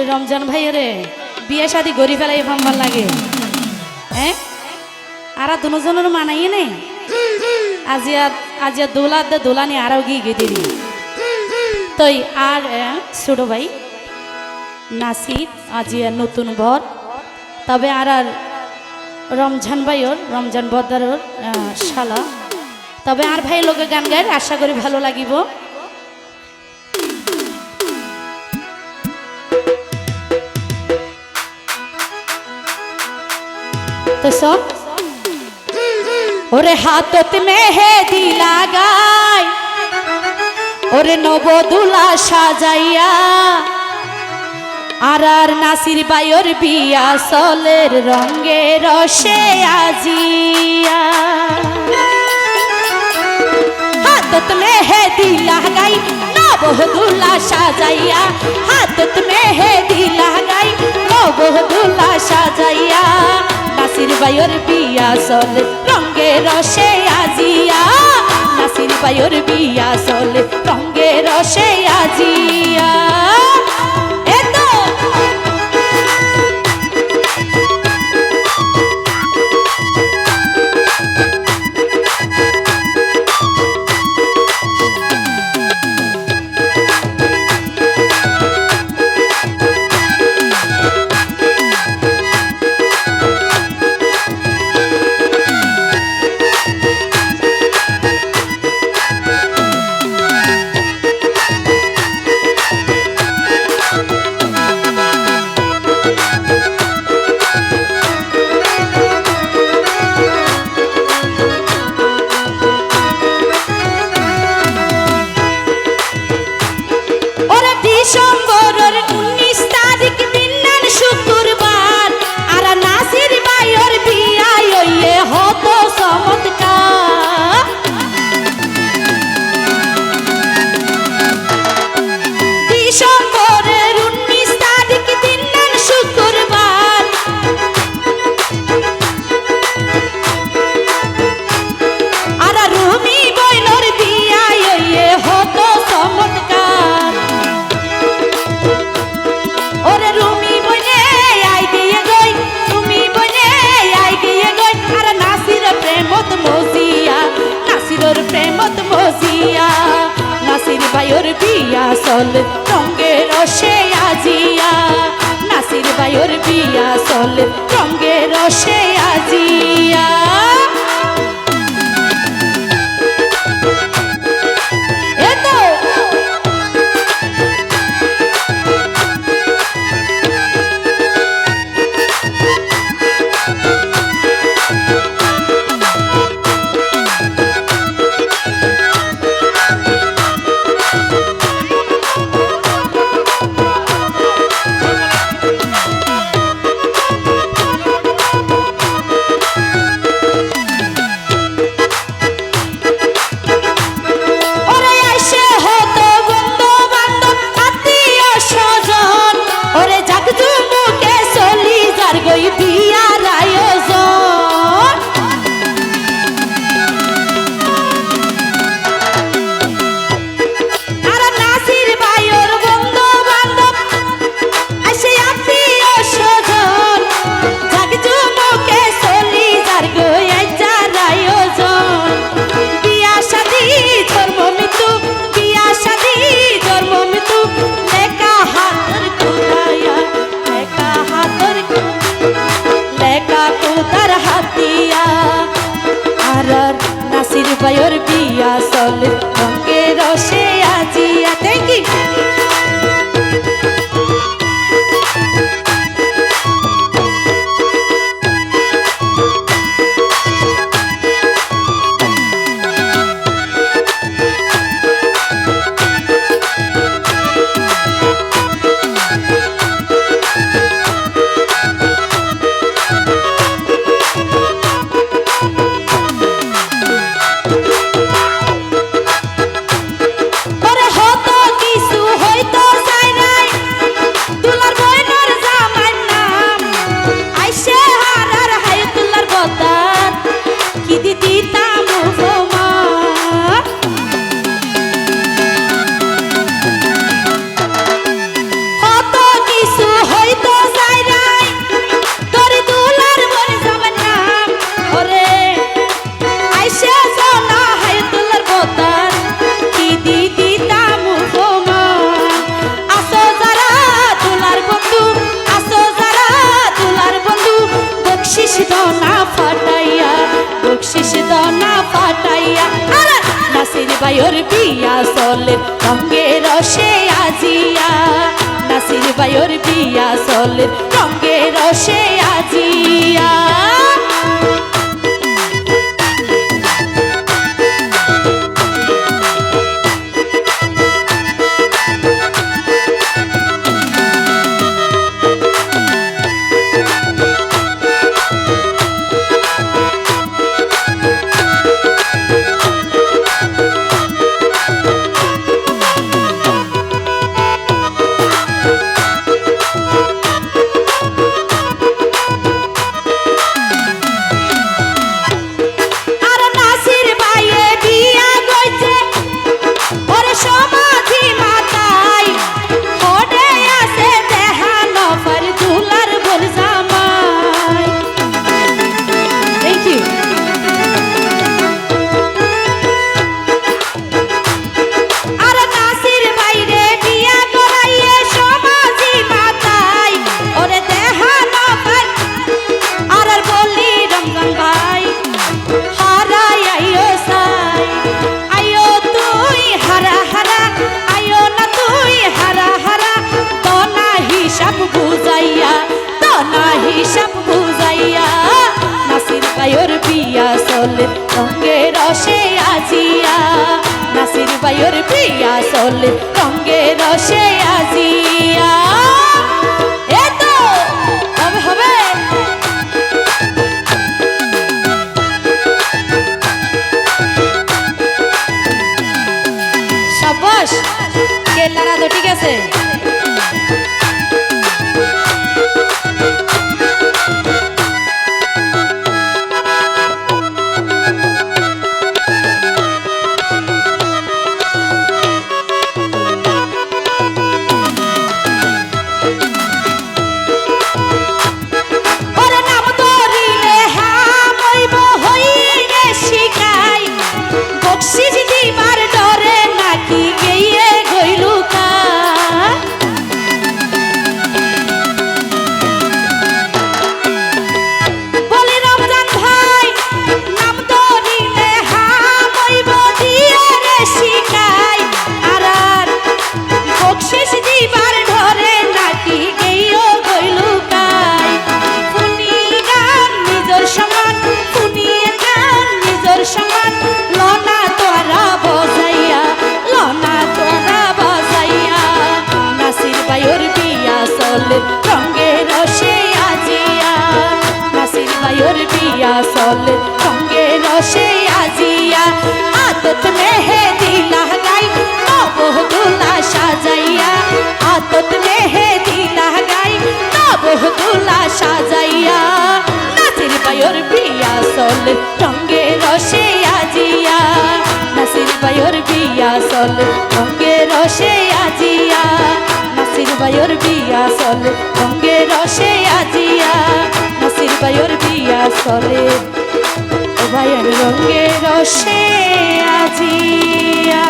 রমজান ভাই রে বিয়ে শাদি গড়ি ফেলাই ভাল লাগে হ্যাঁ আর দুজনের মানাইয়ে নেই আজিয়া আজিয়া দোলা দে দোলানি আরও গিয়ে গিয়ে দিবি তই আর ছোট ভাই নাসির আজিয়া নতুন বর তবে আর আর রমজান ভাইওর রমজান বদারোর শালা তবে আর ভাই লোকে গান গায় আশা করি ভালো লাগিব তো সব ওরে হাতত মেহেদি লাগাই ওরে নবদুলা সাজাইয়া আর আর নাসির বাইর বিয়া সলের রঙে রসে আজিয়া হাতত মেহেদি লাগাই নবদুলা সাজাইয়া হাতত মেহেদি লাগাই নবদুলা সাজাইয়া নাসির বাইর বিয়া সলের রঙে রসে আজিয়া নাসির বাইর বিয়া সলের রঙে রসে আজিয়া বাইর বিয়া সল রঙে রসে আজিয়া নাসির বাইর বিয়া সল রঙে রসে আজিয়া ভাইয়ের বিয়া চলে রঙে রসে আজিয়া। হিসাব বুঝাইয়া নাসির ভাইয়ের বিয়া চলে রঙে রসে আজিয়া। নাসির ভাইয়ের বিয়া চলে রঙে রসে আজিয়া। এতো হবে হবে সাবাস কেলারা তো ঠিক আছে। রঙে রসে আজিয়া। নাসির ভাইয়ের বিয়া চলে রঙে রসে আজিয়া। আতত মেহেদি লাগাই নবদুলা সাজাইয়া। আতত মেহেদি লাগাই নবদুলা সাজাইয়া। নাসির ভাইয়ের বিয়া চলে রঙে রসে আজিয়া। নাসির ভাইয়ের বিয়া চলে রঙে রসে আজিয়া। নাসির ভাইয়ের বিয়া চলে রঙে রসে আজিয়া। নাসির ভাইয়ের বিয়া চলে ভাইয়ের রঙে রসে আজিয়া।